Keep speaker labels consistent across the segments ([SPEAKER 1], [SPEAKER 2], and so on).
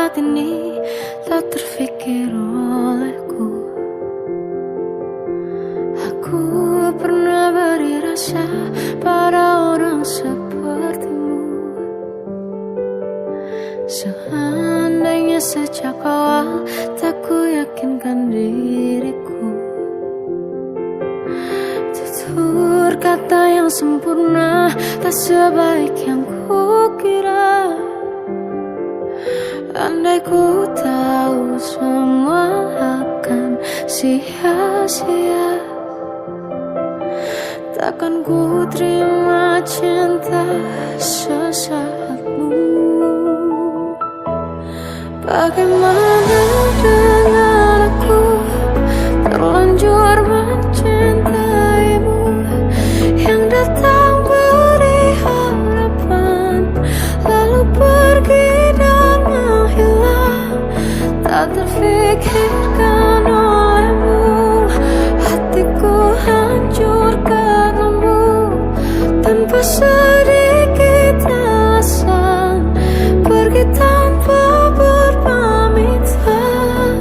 [SPEAKER 1] saat ini tak terfikir olehku. Aku pernah beri rasa pada orang sepertimu. Seandainya sejak awal tak ku yakinkan diriku. Tutur kata yang sempurna tak sebaik yang ku kira. Andai ku tahu semua akan sia-sia, takkan ku terima cinta sesaatmu. Bagaimana dengan aku terlanjur mencintaimu, yang datang beri harapan lalu pergi dan menghilang. Tak terfikirkan olehmu, hatiku hancur karenamu. Tanpa sedikit alasan pergi tanpa berpamitan.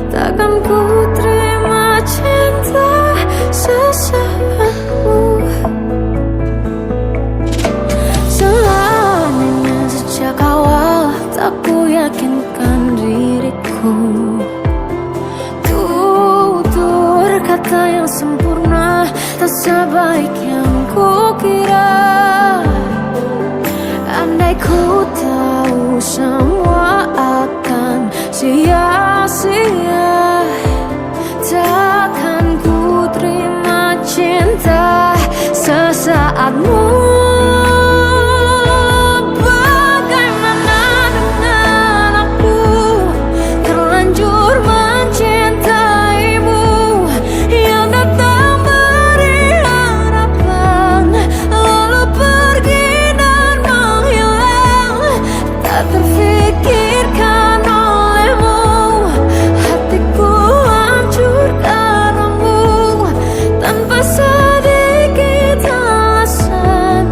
[SPEAKER 1] Takkan ku terima cinta sesaatmu. Seandainya sejak awal tak ku yakinkan diriku. Tutur kata yang sempurna tak sebaik yang ku kira. Andai ku tahu semua akan sia-sia, takkan ku terima cinta sesaatmu. Bagaimana dengan aku terlanjur mencintaimu, yang datang beri harapan lalu pergi dan menghilang. Tak terfikirkan olehmu, hatiku hancur karenamu. Tanpa sedikit alasan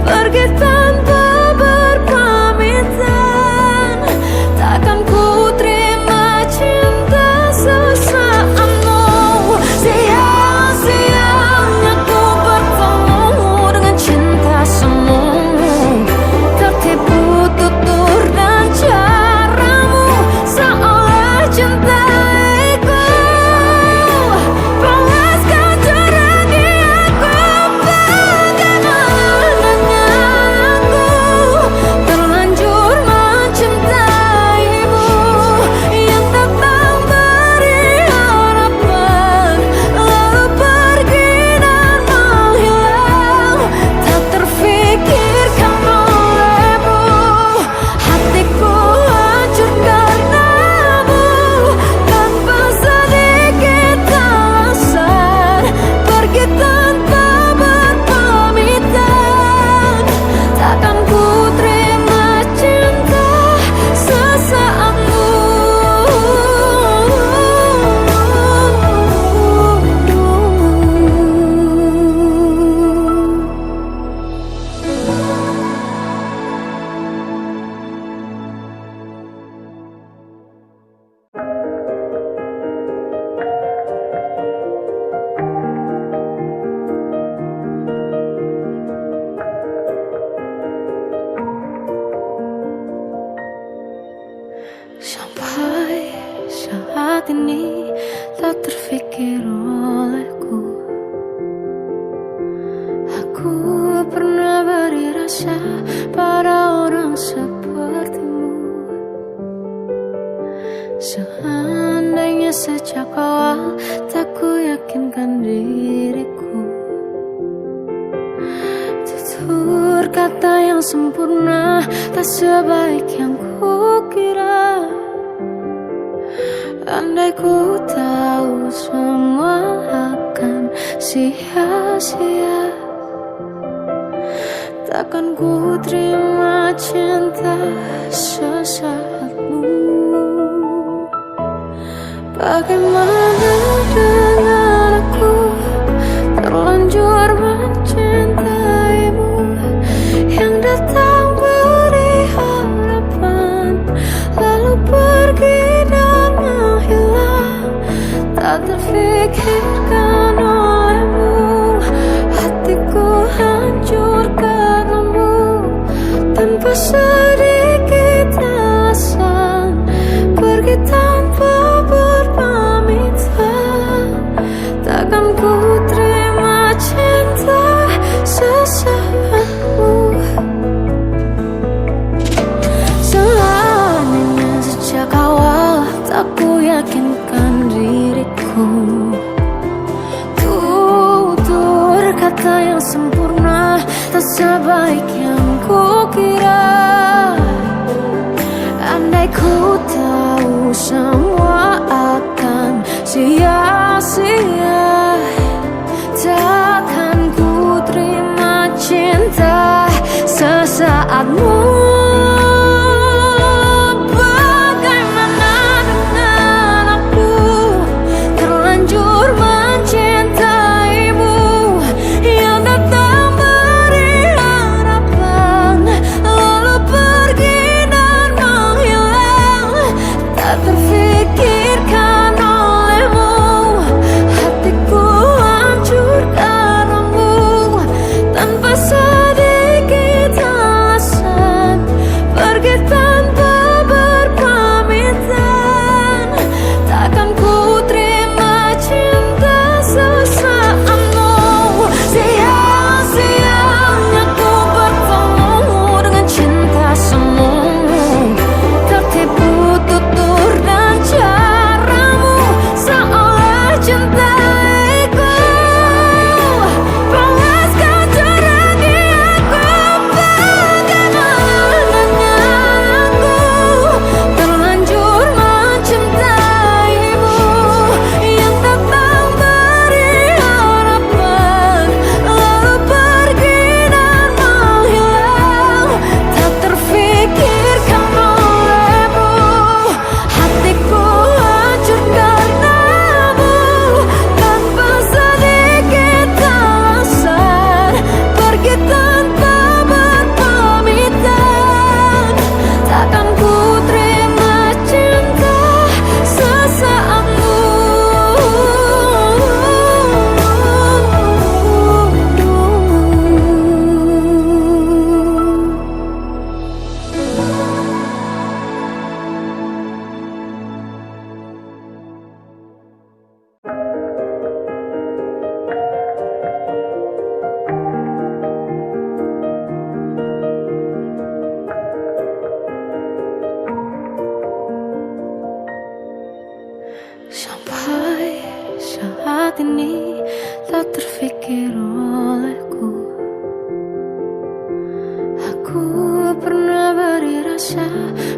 [SPEAKER 1] pergi tanpa berpamitan. Takkan ku terima cinta sesaatmu. Sia-sianya ku bertemu dengan cinta semu. Tertipu tutur dan caramu, seolah cintaiku. Panaskan curahi aku. Bagaimana dengan aku terlanjur mencintaimu, yang datang beri harapan lalu pergi dan menghilang. Tak terfikirkan olehmu, hatiku hancur karenamu. Tanpa sedikit alasan pergi tanpa berpamitan. Takkan ku terima cinta sesaatmu. Sampai saat ini tak terfikir olehku. Aku pernah beri rasa pada orang sepertimu. Seandainya sejak awal tak ku yakinkan diriku. Tutur kata yang sempurna tak sebaik yang ku kira. Andai ku tahu semua akan sia-sia, takkan ku terima cinta sesaatmu. Bagaimana dengan aku terlanjur mencintaimu, yang datang beri harapan lalu Andai ku tahu semua akan sia-sia, takkan ku terima cinta sesaatmu. Bagaimana dengan aku terlanjur mencintaimu, yang datang beri harapan lalu pergi dan menghilang, tak terfikirkan olehmu. Hatiku hancur karenamu, tanpa sedikit alasan, pergi tanpa berpamitan. Takkan ku terima cinta sesaatmu. Sia-sianya ku bertemu dengan cinta semu, tertipu tutur dan caramu, seolah cintaiku. Balas kau curangi aku. Bagaimana dengan aku terlanjur mencintaimu, yang datang beri harapan lalu pergi dan menghilang, tak terfikirkan olehmu. Hatiku hancur karenamu, tanpa sedikit alasan, pergi tanpa berpamitan. Takkan ku terima cinta sesaatmu. Sampai saat ini tak terfikir olehku, aku pernah beri rasa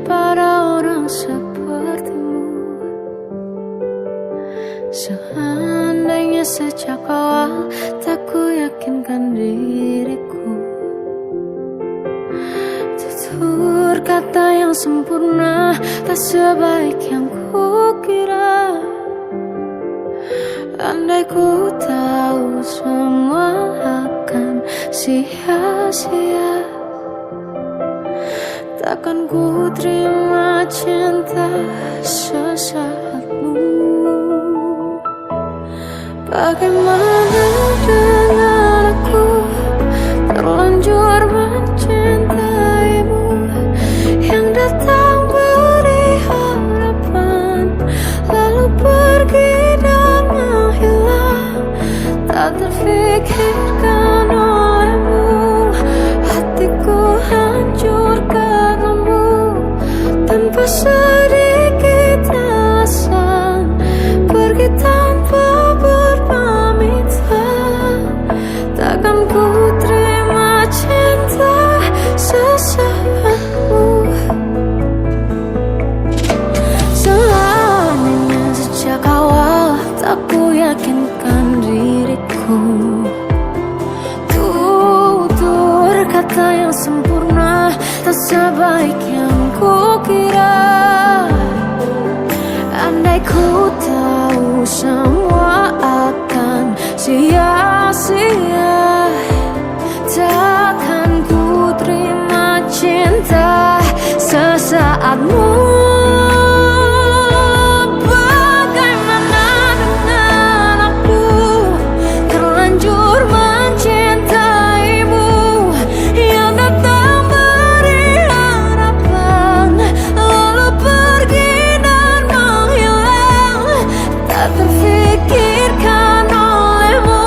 [SPEAKER 1] pada orang sepertimu. Seandainya sejak awal tak ku yakinkan diriku, tutur kata yang sempurna tak sebaik yang ku kira. Andai ku tahu semua akan sia-sia, takkan ku terima cinta sesaatmu. Bagaimana dengan aku terlanjur mencintaimu, yang datang beri harapan lalu pergi dan menghilang, tak terfikirkan olehmu. Hatiku hancur karenamu, tanpa sedikit alasan, pergi tanpa berpamitan. Takkan ku terima cinta sesaatmu. Seandainya sejak awal tak ku yakinkan diriku, tutur kata yang sempurna tak sebaik yang ku kira. Andai ku tahu semua akan sia-sia, takkan ku terima cinta sesaatmu. Bagaimana dengan aku terlanjur mencintaimu, yang datang beri harapan lalu pergi dan menghilang, tak terfikirkan olehmu.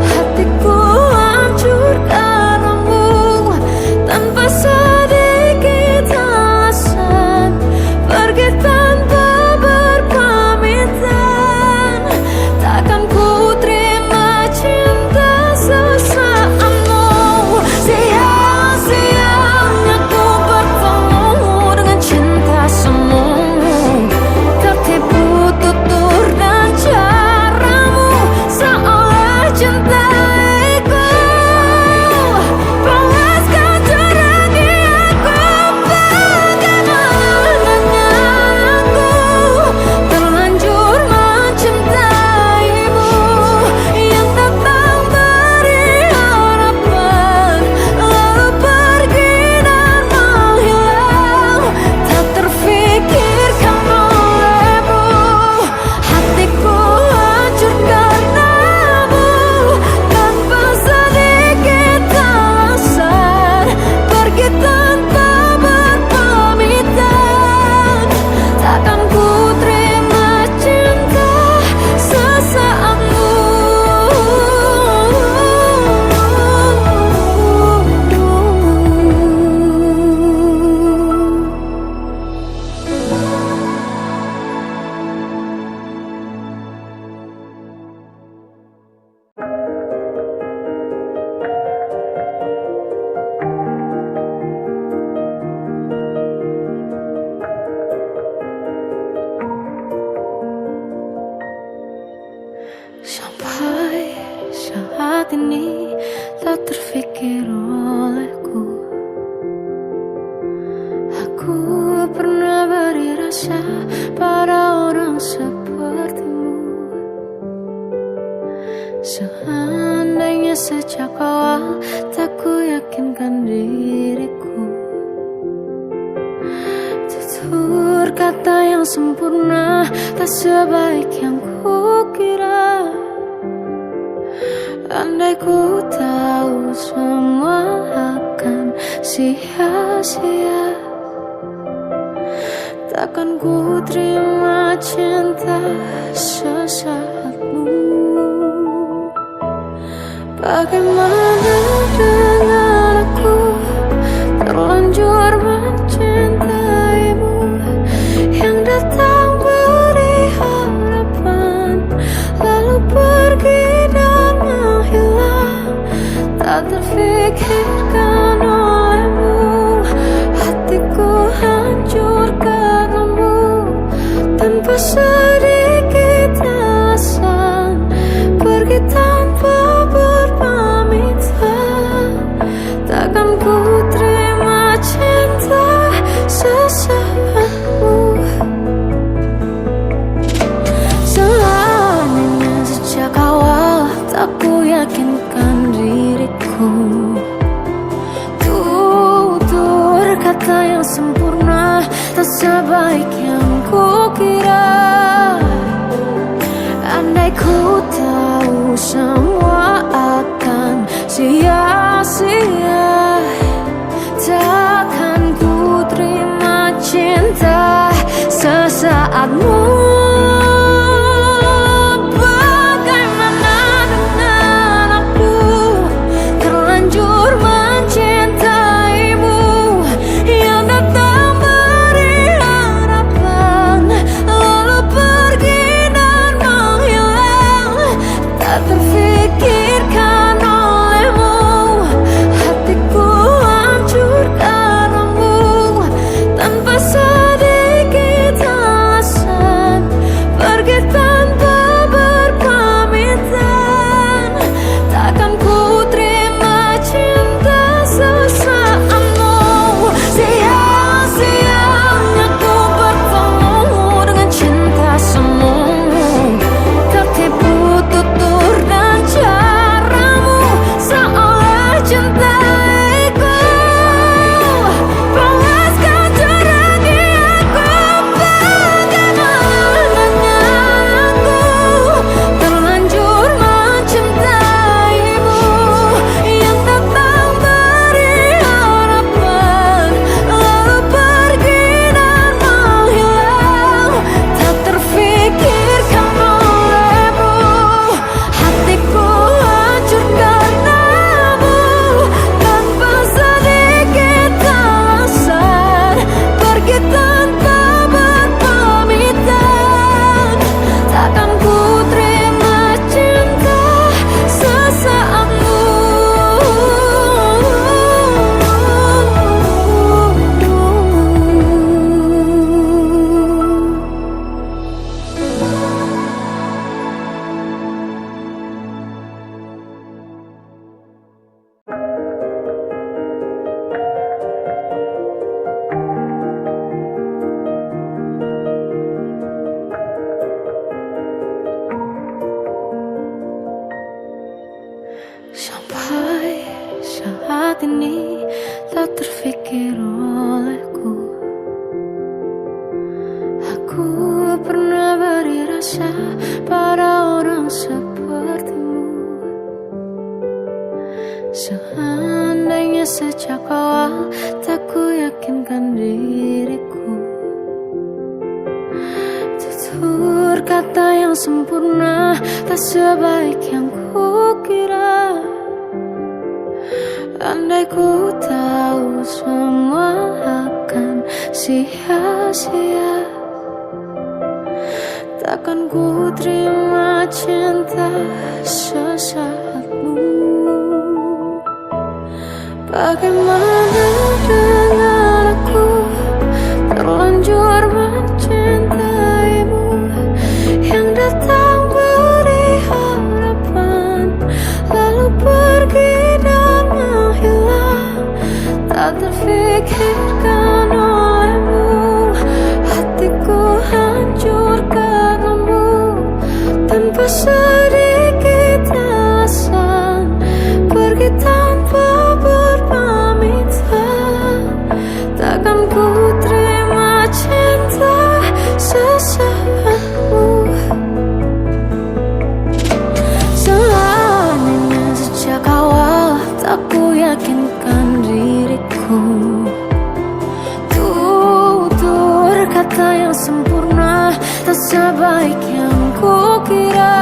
[SPEAKER 1] Hatiku hancur karenamu, tanpa sedikit alasan, pernah beri rasa pada orang sepertimu. Seandainya sejak awal tak ku yakinkan diriku, tutur kata yang sempurna tak sebaik yang ku kira. Andai ku tahu semua akan sia-sia, takkan ku terima cinta sesaatmu. Bagaimana dengan aku, terlanjur mencintaimu, yang datang beri harapan lalu pergi dan menghilang, tak terfikirkan olehmu. Hatiku hancur karenamu, tanpa sedikit alasan, pergi tanpa berpamitan. Takkan ku terima cinta sesaatmu. Seandainya sejak awal tak ku yakinkan diriku, tutur kata yang sempurna tak sebaik yang ku kira. Andai ku tahu semua akan sia-sia, takkan ku terima cinta sesaatmu. Bagaimana dengan aku, terlanjur mencintaimu, yang datang beri harapan lalu pergi dan menghilang, tak terfikirkan olehmu. Hatiku hancur karenamu, tanpa sedikit alasan, pergi tanpa berpamitan. Takkan ku terima cinta sesaatmu. Sia-sianya ku bertemu dengan cinta semu, tertipu tutur dan caramu, seolah cintaiku. Panaskan teranggi aku, bagaimana dengan aku, terlanjur mencintaimu, yang datang beri harapan lalu pergi dan menghilang, tak terfikirkan olehmu. Hatiku hancur karenamu, tanpa sedikit alasan, pergi tanpa berpamitan. Takkan ku terima cinta sesaatmu. Sampai saat ini tak terfikir olehku, aku pernah beri rasa pada orang sepertimu. Seandainya sejak awal tak ku yakinkan diriku, tutur kata yang sempurna tak sebaik yang ku kira. Andai ku tahu semua akan sia-sia, takkan ku terima cinta sesaatmu. Bagaimana dengan aku, terlanjur mencintaimu, yang datang beri harapan lalu pergi dan menghilang, tak terfikirkan olehmu. yang sempurna, tak sebaik yang kukira.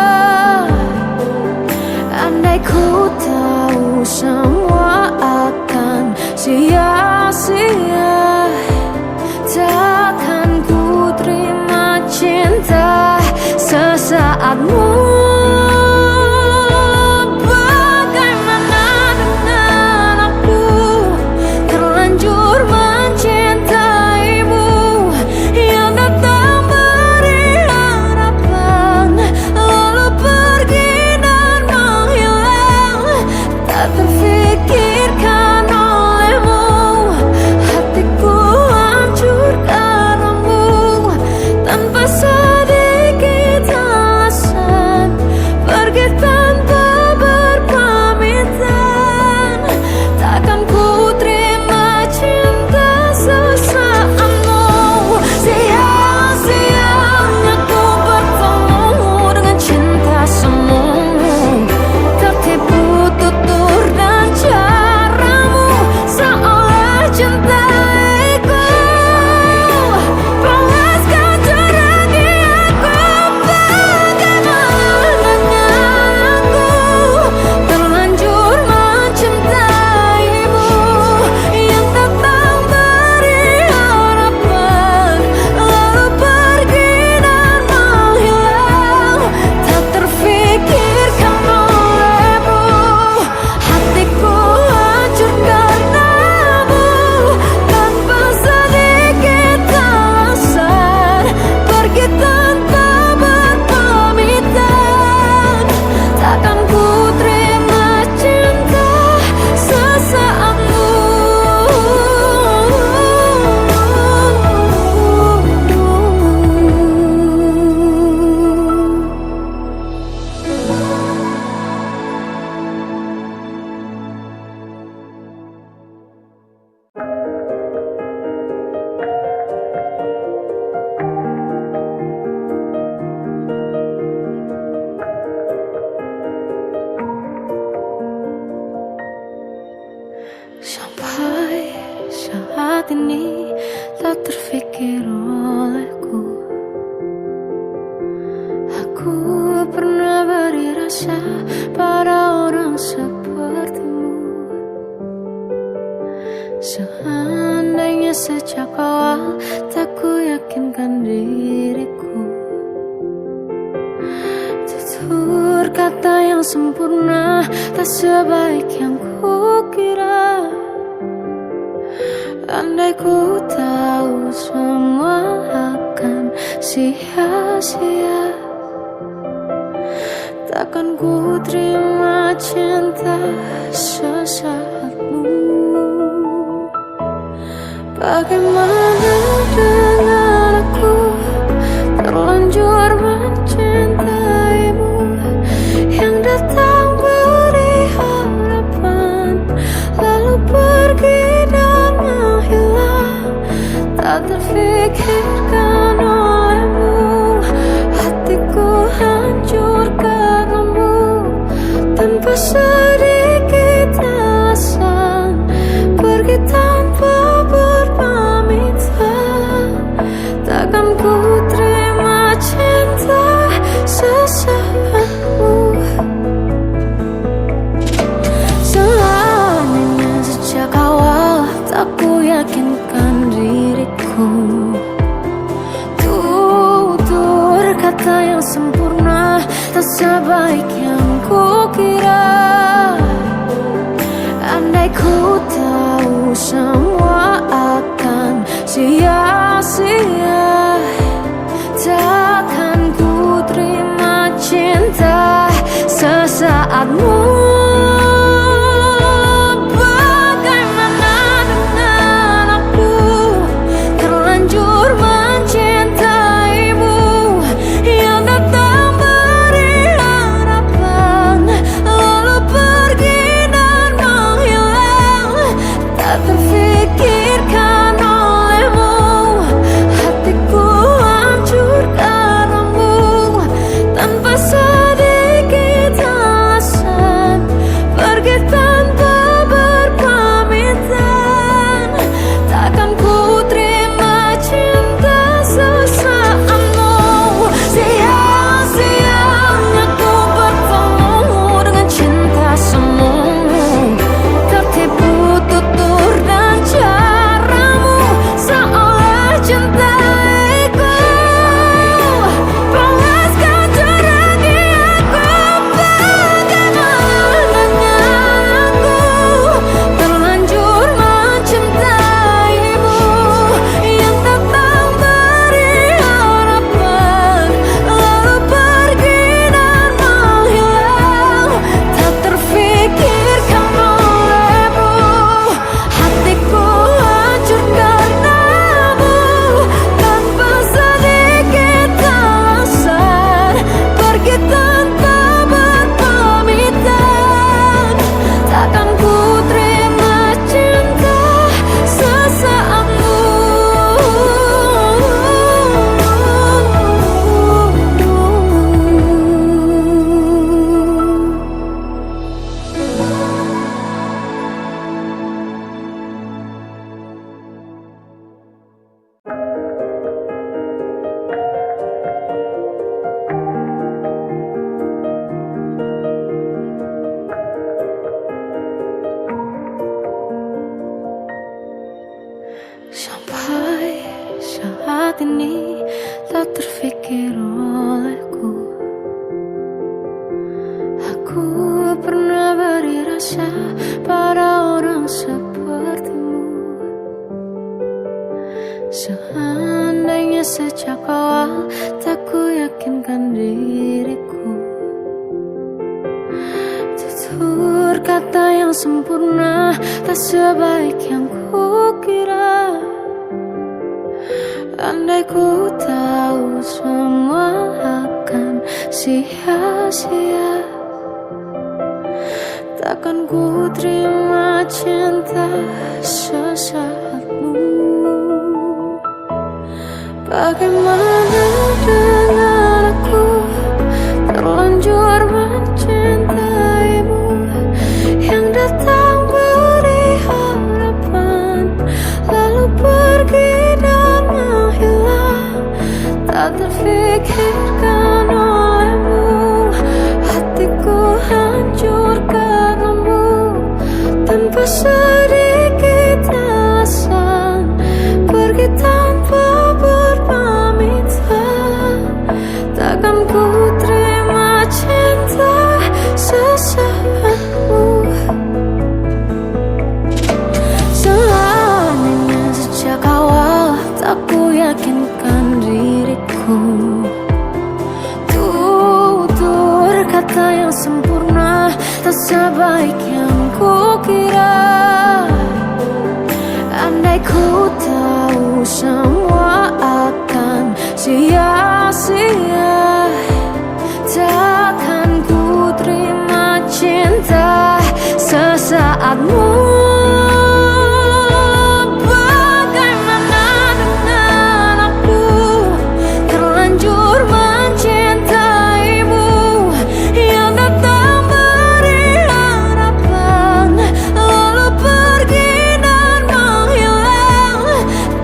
[SPEAKER 1] Andai ku tahu semua akan sia-sia, takkan ku terima cinta sesaatmu. Sampai saat ini tak terfikir olehku, aku pernah beri rasa pada orang sepertimu. Seandainya sejak awal tak ku yakinkan diriku, tutur kata yang sempurna tak sebaik yang kukira. Andai ku tahu semua akan sia-sia, takkan ku terima cinta sesaatmu. Bagaimana dengan aku, terlanjur mencintaimu, yang datang beri harapan lalu pergi dan menghilang. Tak terfikirkan olehmu, hatiku hancur karenamu. Tanpa sedikit alasan, pergi tanpa berpamitan. Takkan ku terima cinta sesaatmu. Seandainya sejak awal tak ku yakinkan diriku, tutur kata yang sempurna tak sebaik yang kukira. Andai ku tahu semua akan sia-sia, takkan ku terima cinta sesaatmu. saat ini tak terfikir olehku. Aku pernah beri rasa pada orang sepertimu. Seandainya sejak awal tak ku yakinkan diriku. Tutur kata yang sempurna tak sebaik yang ku kira. Andai ku tahu semua akan sia-sia, takkan ku terima cinta sesaatmu. Bagaimana dengan aku terlanjur mencintaimu, yang datang beri harapan lalu pergi dan menghilang, tak terfikirkan olehmu. Hatiku hancur karenamu, tanpa sedikit alasan, pergi tanpa berpamitan. Takkan ku terima cinta sesaatmu. Seandainya sejak awal tak ku yakinkan diriku. Tutur kata yang sempurna tak sebaik yang ku kira. Andai ku tahu semua akan sia-sia, takkan ku terima cinta sesaatmu. Bagaimana dengan aku terlanjur mencintaimu, yang datang beri harapan lalu pergi dan menghilang,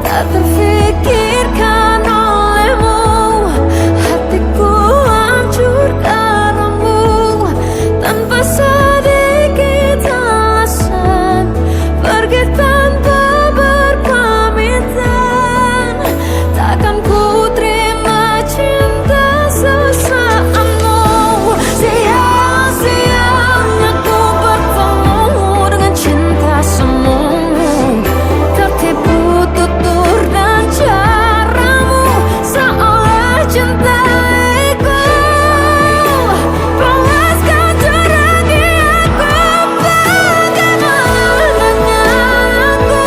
[SPEAKER 1] tak terfikirkan olehmu. Hatiku hancur karenamu, tanpa sedikit alasan, pergi tanpa berpamitan. Takkan ku terima cinta sesaatmu. Sia-sianya ku bertemu dengan cinta semu, tertipu tutur dan caramu, seolah cintaiku. Panaskan teranggi aku. Bagaimana dengan aku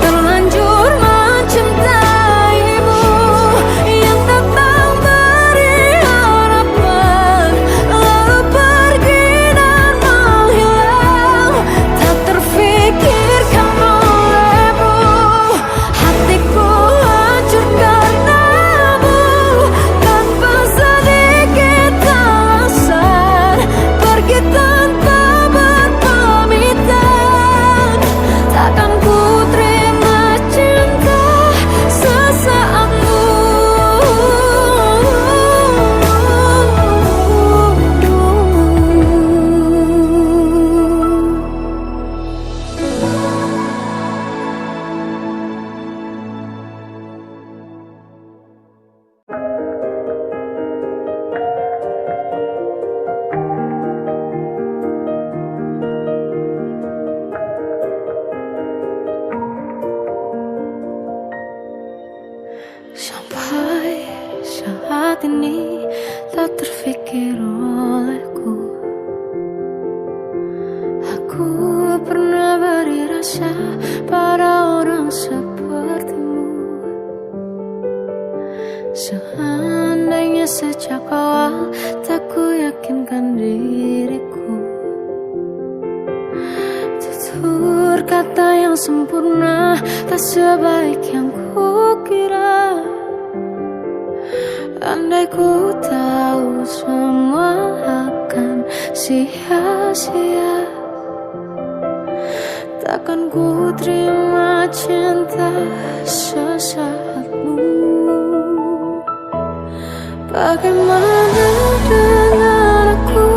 [SPEAKER 1] terlanjur mencintaimu, yang datang beri harapan lalu pergi dan menghilang, tak terfikirkan olehmu. Hatiku hancur karenamu, tanpa sedikit alasan, pergi tanpa berpamitan. Takkan ku terima cinta sesaatmu. Sampai saat ini tak terfikir olehku. Aku pernah beri rasa pada orang sepertimu. Seandainya sejak awal tak ku yakinkan diriku. Tutur kata yang sempurna tak sebaik yang ku kira. Andai ku tahu semua akan sia-sia, takkan ku terima cinta sesaatmu. Bagaimana dengan aku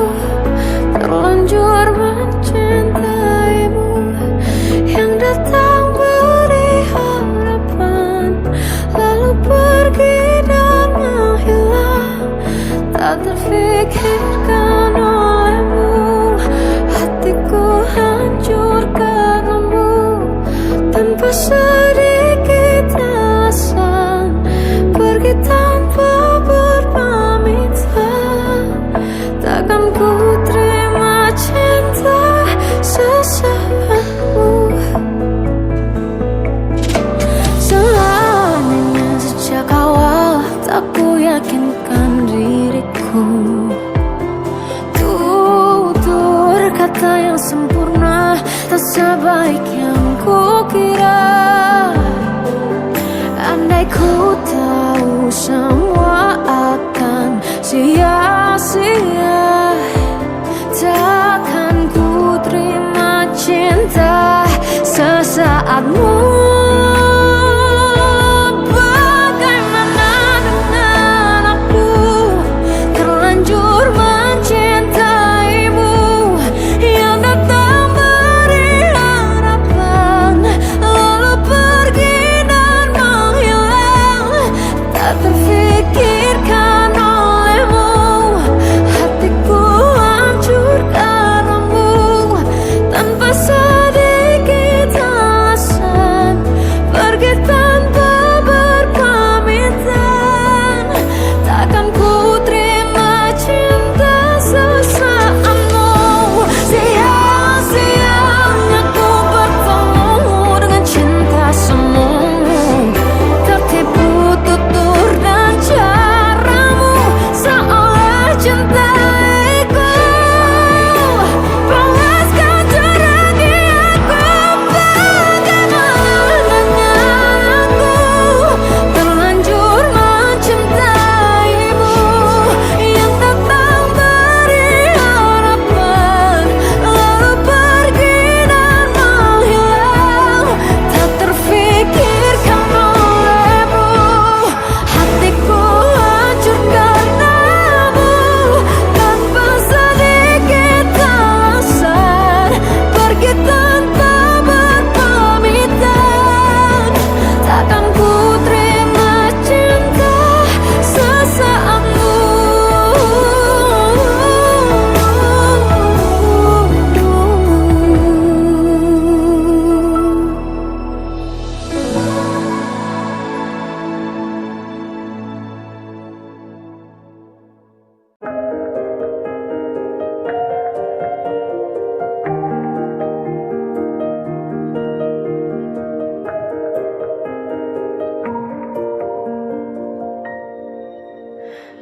[SPEAKER 1] terlanjur mencintaimu, yang datang beri harapan lalu tak terfikirkan olehmu. Hatiku hancur karenamu, tanpa sedikit alasan, pergi tanpa berpamitan. Takkan ku terima cinta sesaatmu. Seandainya sejak awal tak ku yakinkan diriku, tutur kata yang sempurna tak sebaik yang ku kira. Andai ku tahu semua akan sia-sia, takkan ku terima cinta sesaatmu. Bagaimana dengan aku, terlanjur mencintaimu, yang datang beri harapan, lalu pergi dan menghilang. Tak terfikirkan olehmu, hatiku hancur karenamu, tanpa sedikit alasan, pergi tanpa berpamitan. Takkan ku terima cinta sesaatmu. Sia-sianya ku bertemu dengan cinta semu, tertipu tutur dan caramu, seolah cintaiku. Panaskan teranggi aku, bagaimana dengan aku, terlanjur mencintaimu, yang datang beri harapan, lalu pergi dan menghilang. Tak terfikirkan olehmu, hatiku hancur karenamu, tanpa sedikit alasan, pergi tanpa berpamitan. Takkan ku terima cinta sesaatmu.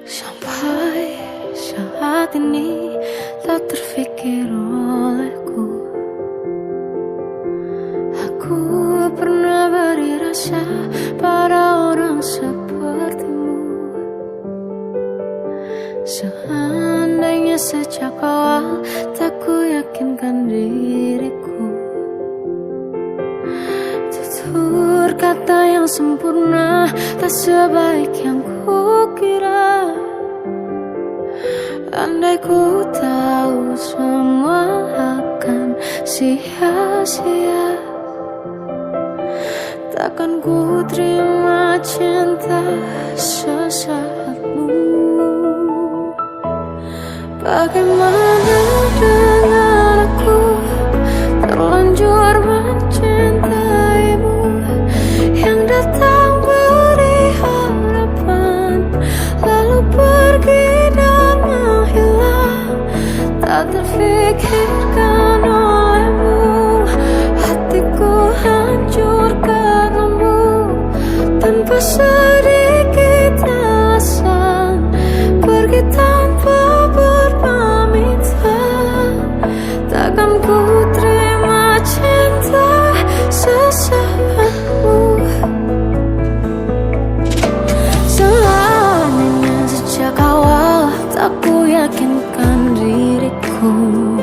[SPEAKER 1] Sampai saat ini tak terfikir olehku, aku pernah beri rasa pada orang sepertimu. Seandainya sejak awal tak ku yakinkan diriku, tutur kata yang sempurna tak sebaik yang ku kira. Andai ku tahu semua akan sia-sia, takkan ku terima cinta sesaatmu. Bagaimana dengan aku, terlanjur mencintaimu, yang datang beri harapan, lalu pergi dan menghilang. Tak terfikirkan olehmu, hatiku hancur karenamu, tanpa sedikit alasan, pergi tanpa berpamitan. Takkan ku terima cinta sesaatmu. Seandainya sejak awal tak ku yakinkan diriku,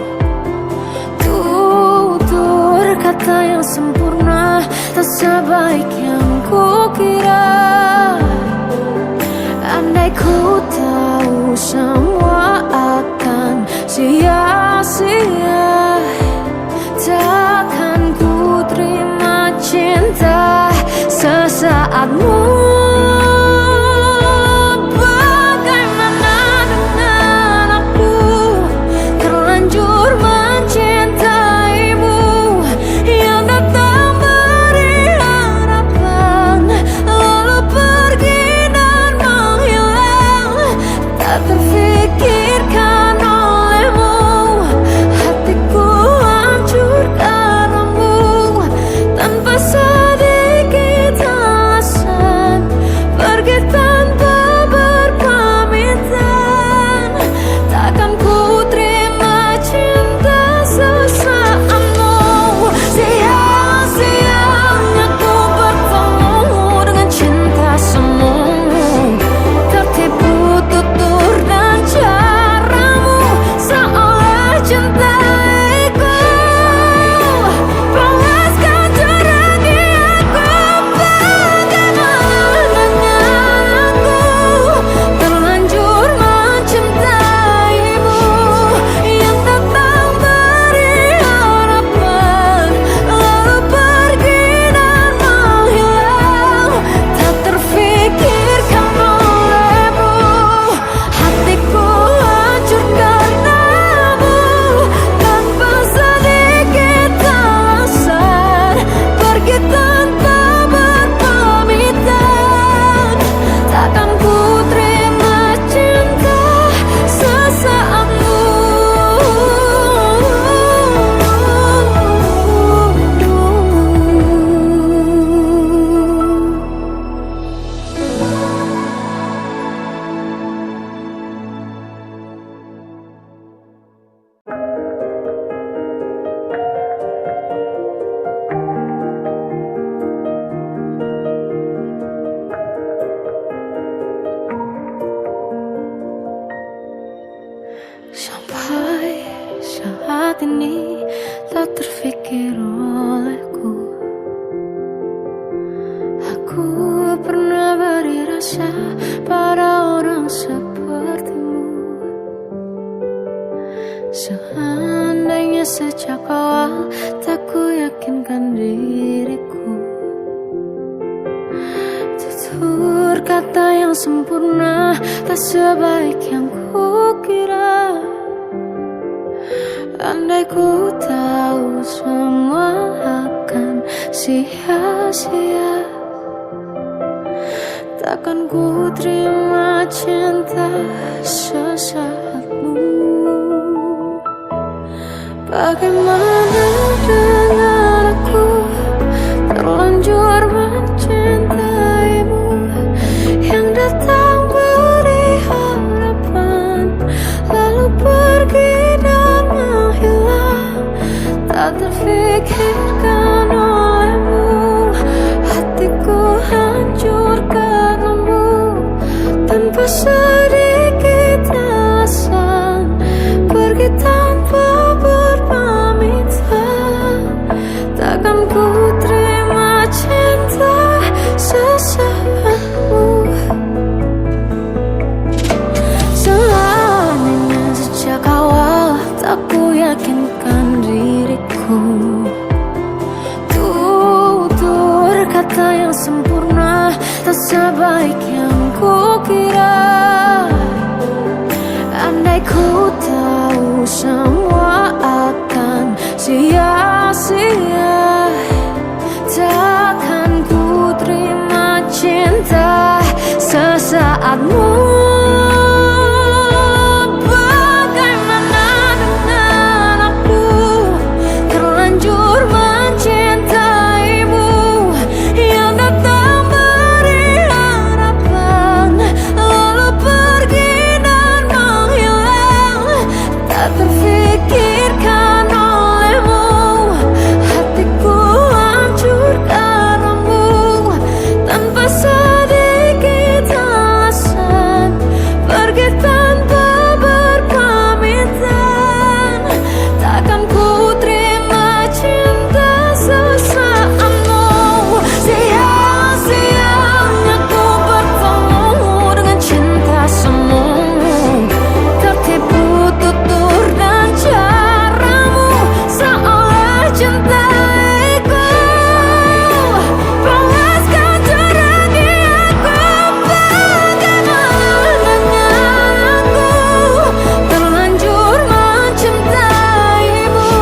[SPEAKER 1] tutur kata yang sempurna tak sebaik yang ku kira. Andai ku tahu semua akan sia-sia, takkan ku terima cinta sesaatmu. Bagaimana dengan rasa pada orang sepertimu. Seandainya sejak awal tak ku yakinkan diriku, tutur kata yang sempurna tak sebaik yang ku kira. Andai ku tahu semua akan sia-sia, takkan ku terima cinta sesaatmu. Bagaimana dengan aku terlanjur mencintaimu, yang datang beri harapan lalu pergi dan menghilang, tak terfikirkan olehmu. Hatiku hancur karenamu, tanpa sedikit alasan, pergi tanpa berpamitan. Takkan ku terima cinta sesaatmu. Seandainya sejak awal tak ku yakinkan diriku, tutur kata yang sempurna tak sebaik yang ku kira. Andai ku tahu semua akan sia-sia, takkan ku terima cinta sesaatmu. Bagaimana dengan aku terlanjur mencintaimu, yang datang beri harapan lalu pergi dan menghilang, tak terfikirkan olehmu. Hatiku hancur karenamu, tanpa sedikit alasan, pergi tanpa berpamitan. Takkan ku terima cinta sesaatmu. Sia-sianya ku bertemu dengan cinta semu, tertipu tutur dan caramu, seolah cintaiku panaskan teranggi aku. Bagaimana dengan aku terlanjur mencintaimu,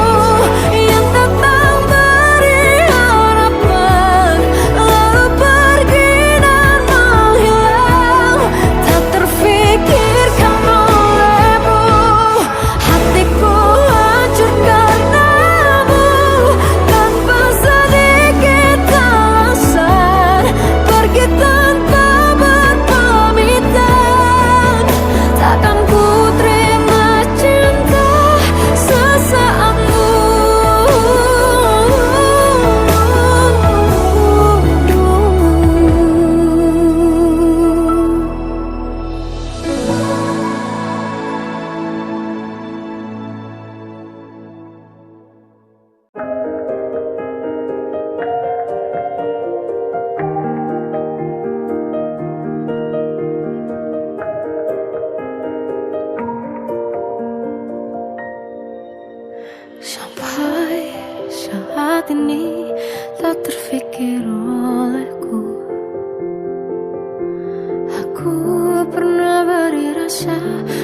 [SPEAKER 1] yang datang beri harapan lalu pergi dan menghilang, tak terfikirkan olehmu. Hatiku hancur karenamu, tanpa sedikit alasan, pergi tanpa berpamitan. Takkan ku terima cinta sesaatmu. Sampai saat ini tak terfikir olehku, aku pernah beri rasa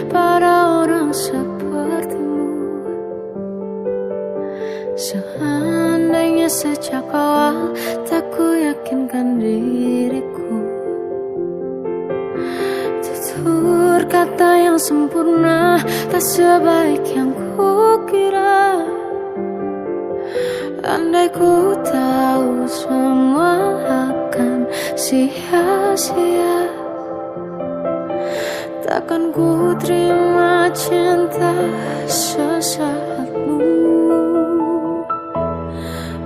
[SPEAKER 1] pada orang sepertimu. Seandainya sejak awal tak ku yakinkan diriku, tutur kata yang sempurna tak sebaik yang ku kira. Andai ku tahu semua akan sia-sia, takkan ku terima cinta sesaatmu.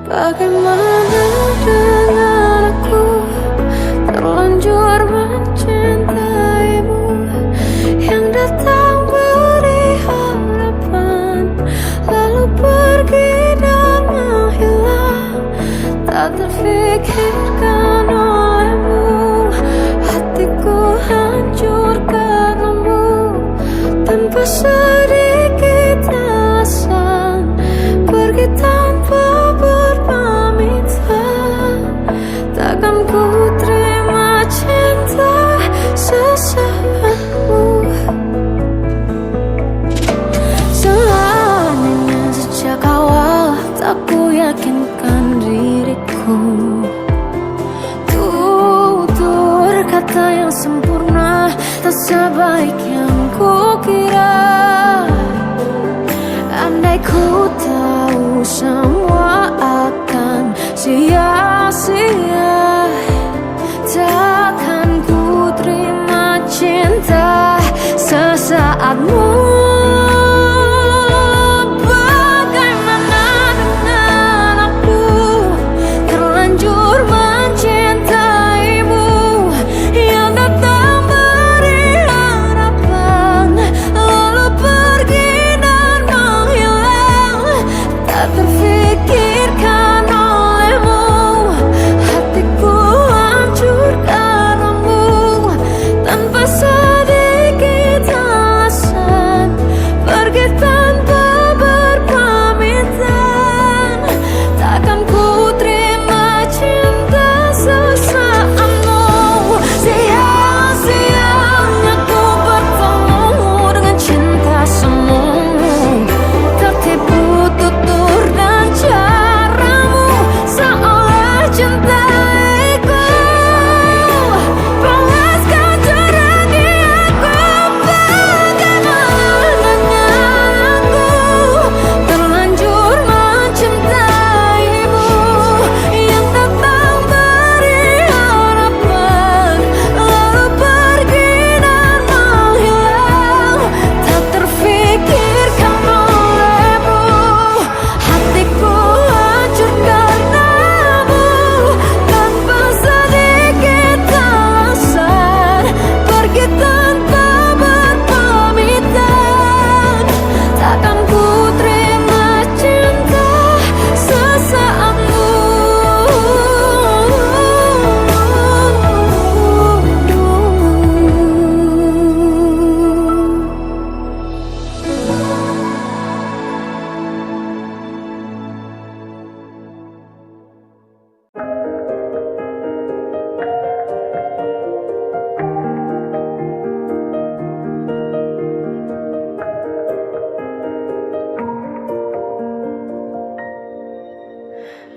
[SPEAKER 1] Bagaimana dengan aku terlanjur mencintaimu, yang datang beri harapan lalu pergi dan menghilang, tak terfikirkan olehmu. Hatiku kata yang sempurna, tak sebaik yang kukira. Andai ku tahu semua akan sia-sia, takkan ku terima cinta sesaatmu.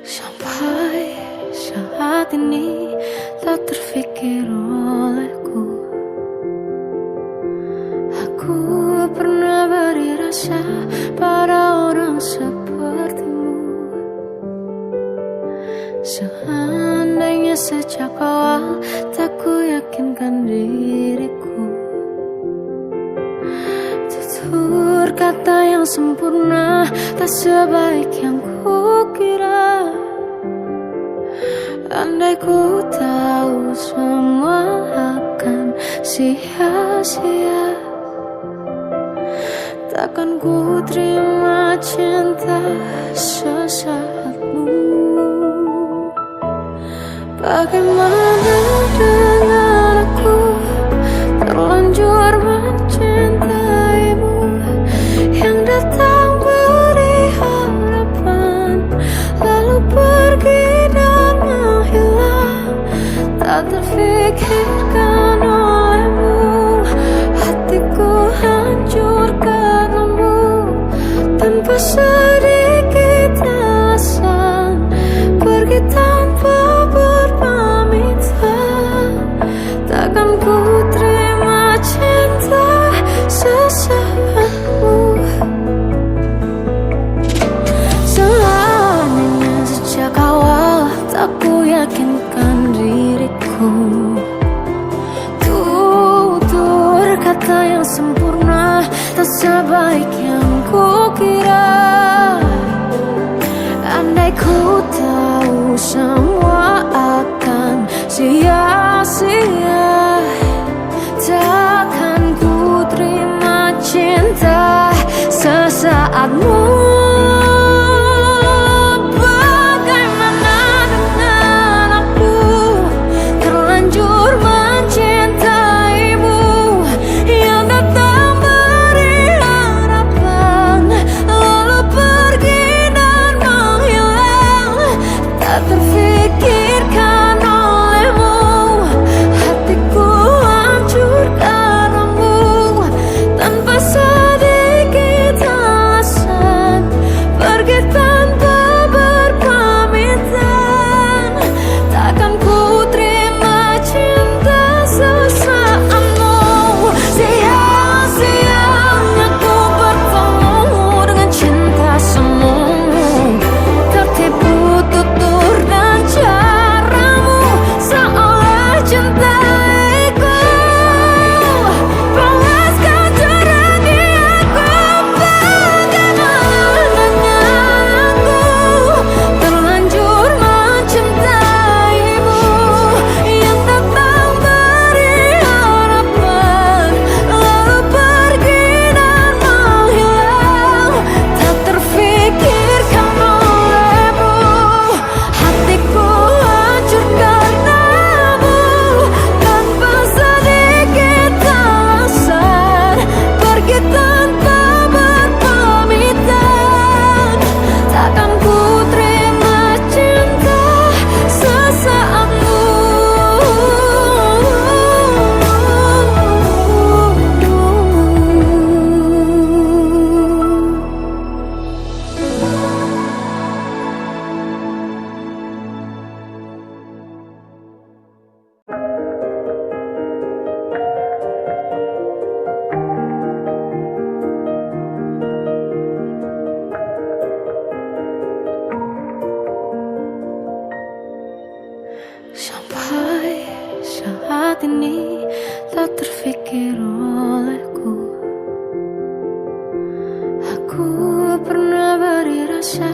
[SPEAKER 1] Sampai saat ini tak terfikir olehku, aku pernah beri rasa pada orang sepertimu. Seandainya sejak awal tak ku yakinkan diriku, tutur kata yang sempurna tak sebaik yang kukira. Andai ku tahu semua akan sia-sia, takkan ku terima cinta sesaatmu. Bagaimana dengan aku terlanjur mencintaimu, yang datang beri harapan lalu pergi dan menghilang, tak terfikirkan olehmu. Hatiku hancur karenamu, tanpa sedikit alasan, pergi tanpa berpamitan. Takkan ku terima cinta sesaatmu. Seandainya sejak awal tak ku yakinkan diriku, tutur kata yang sempurna tak sebaik yang kukira. Andai ku tahu semua akan sia-sia, takkan ku terima cinta sesaatmu. Terfikirkan olehmu, hatiku tak terfikir olehku. Aku pernah beri rasa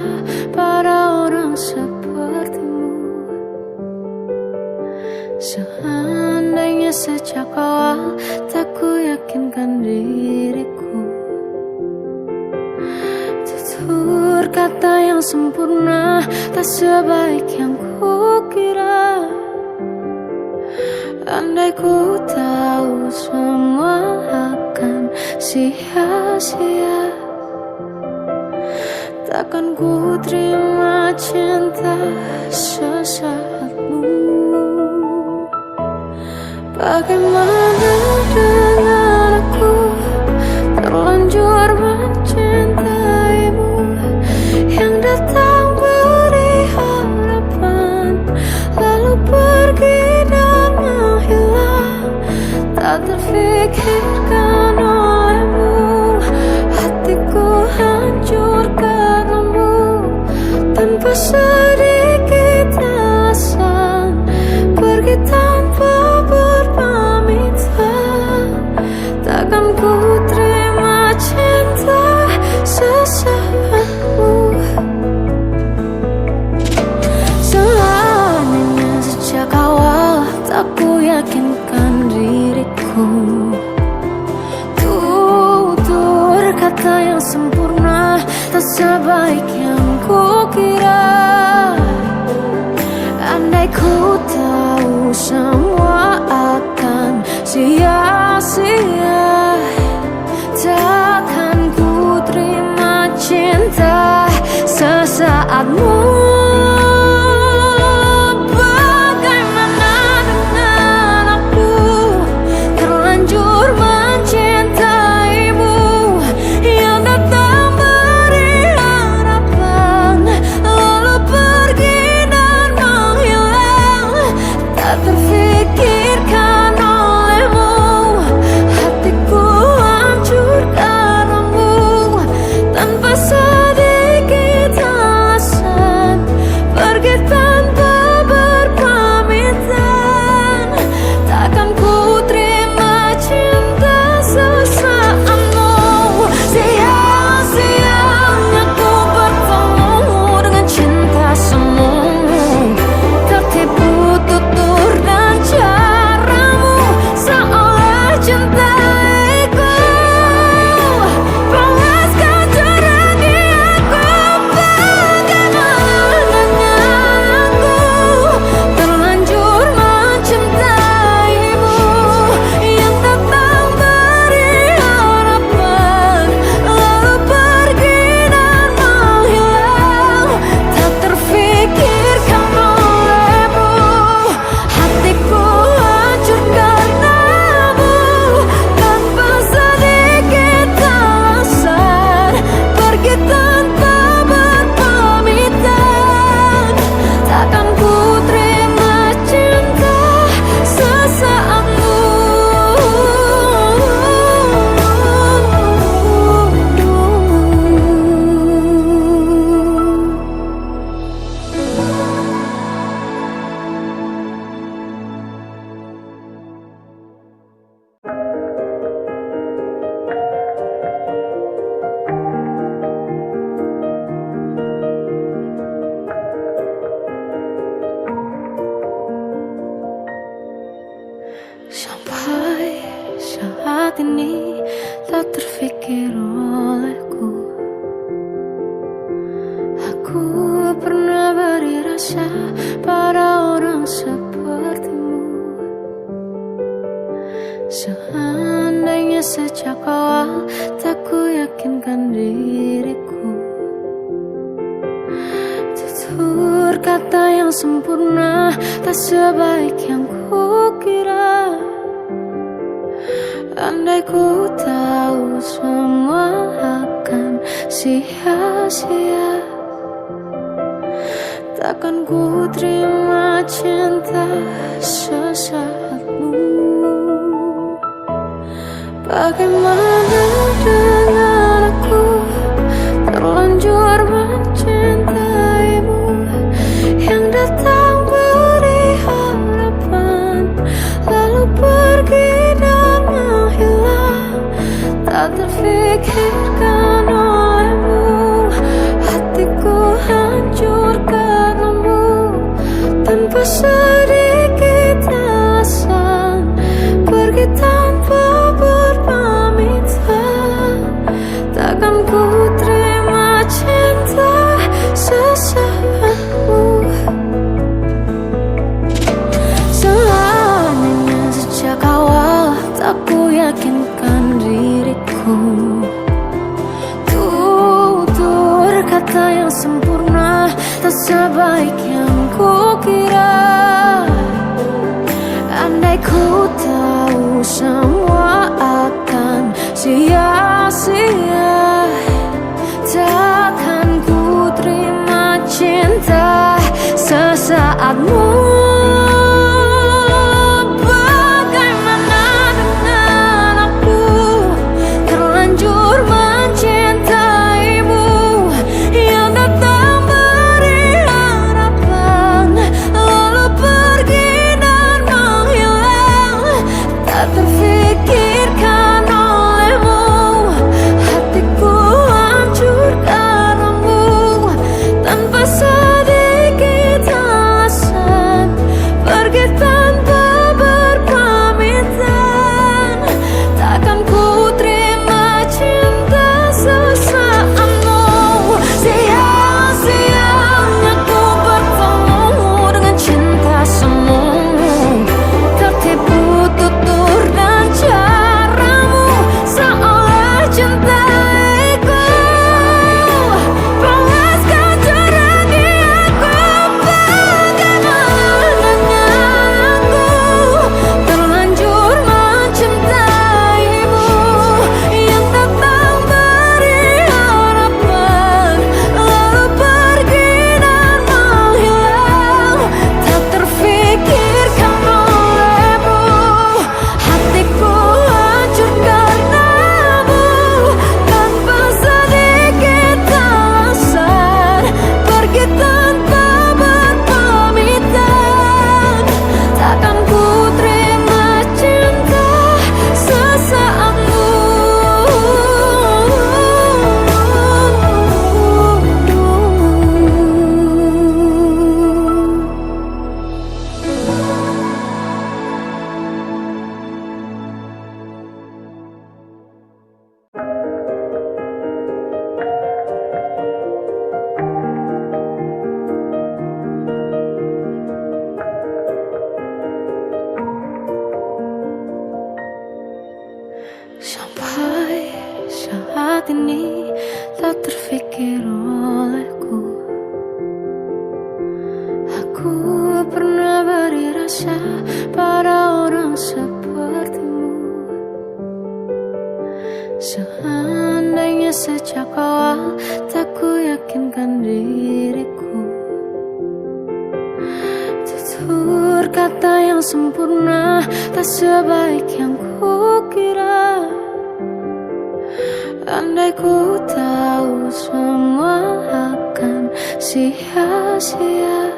[SPEAKER 1] pada orang sepertimu. Seandainya sejak awal tak ku yakinkan diriku. Tutur kata yang sempurna tak sebaik yang ku kira. Andai ku tahu semua akan sia-sia, takkan ku terima cinta sesaatmu. Bagaimana dengan aku terlanjur mencintaimu, yang datang beri harapan lalu pergi dan menghilang, tak terfikirkan olehmu. Hatiku hancur karenamu, tanpa sedikit alasan, pergi tanpa berpamitan. Takkan ku terima cinta sesaatmu. Seandainya sejak awal tak ku yakinkan diriku. Tutur kata yang sempurna tak sebaik yang ku kira. Andai ku tahu semua akan sia-sia, takkan ku terima cinta sesaatmu. Bagaimana dengan aku terlanjur mencintaimu, yang datang beri harapan lalu pergi dan menghilang, tak terfikirkan olehmu. Hatiku hancur karenamu, tanpa sedikit alasan, pergi tanpa berpamitan. Takkan ku terima cinta sesaatmu. Sia-sianya ku bertemu dengan cinta semu, tertipu tutur dan caramu, seolah cintaiku. Balas kau curangi aku. Bagaimana dengan aku terlanjur mencintaimu, yang datang beri harapan lalu pergi dan menghilang, tak terfikirkan olehmu. Hatiku hancur karenamu, tanpa sedikit alasan, pergi tanpa berpamitan. Takkan ku terima cinta sesaatmu. Sampai saat ini tak terfikir olehku. Aku pernah beri rasa pada orang sepertimu. Seandainya sejak awal tak ku yakinkan diriku. Tutur kata yang sempurna tak sebaik yang ku kira. Andai ku tahu semua akan sia-sia, takkan ku terima cinta sesaatmu. Bagaimana dengan aku terlanjur mencintaimu, yang datang beri harapan lalu pergi dan tanpa sedikit alasan, pergi tanpa berpamitan. Takkan ku terima cinta sesaatmu. Seandainya sejak awal tak ku yakinkan diriku, tutur kata yang sempurna tak sebaik yang ku kira. Andai ku tahu semua akan sia-sia, takkan ku terima cinta sesaatmu. Bagaimana dengan aku terlanjur mencintaimu, yang datang beri harapan lalu pergi dan menghilang, tak terfikirkan olehmu. Hatiku hancur karenamu, tanpa sedikit alasan, pergi tanpa berpamitan. Takkan ku terima cinta sesaatmu. Sia-sianya ku bertemu dengan cinta semu, tertipu tutur dan caramu, seolah cintaiku panaskan ceragi aku. Bagaimana dengan aku terlanjur mencintaimu, yang datang beri harapan lalu pergi dan menghilang, tak terfikirkan olehmu. Hatiku hancur karenamu, tanpa sedikit alasan, pergi tanpa berpamitan. Takkan ku terima cinta sesaatmu. Sampai saat ini tak terfikir olehku, aku pernah beri rasa pada orang sepertimu. Seandainya sejak awal tak ku yakinkan diriku, tutur kata yang sempurna tak sebaik yang ku kira. Andai ku tahu semua akan sia-sia,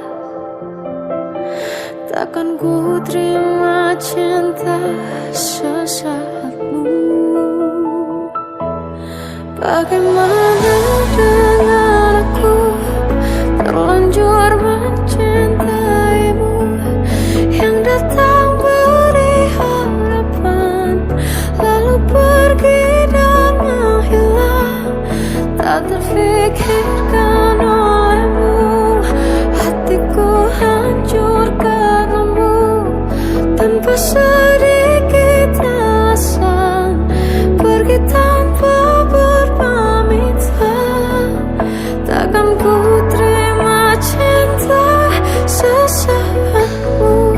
[SPEAKER 1] takkan ku terima cinta sesaatmu. Bagaimana dengan aku terlanjur mencintaimu, yang datang beri harapan lalu pergi dan menghilang, tak terfikirkan olehmu. Hatiku hancur karenamu, tanpa sedikit alasan, pergi tanpa berpamitan. Takkan ku terima cinta sesaatmu.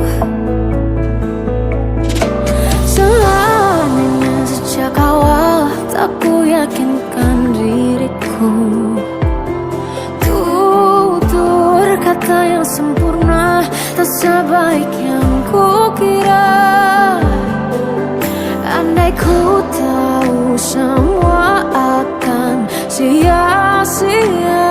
[SPEAKER 1] Seandainya sejak awal tak ku yakinkan diriku, tutur kata yang sempurna tak sebaik yang ku kira. Andai ku tahu semua akan sia-sia,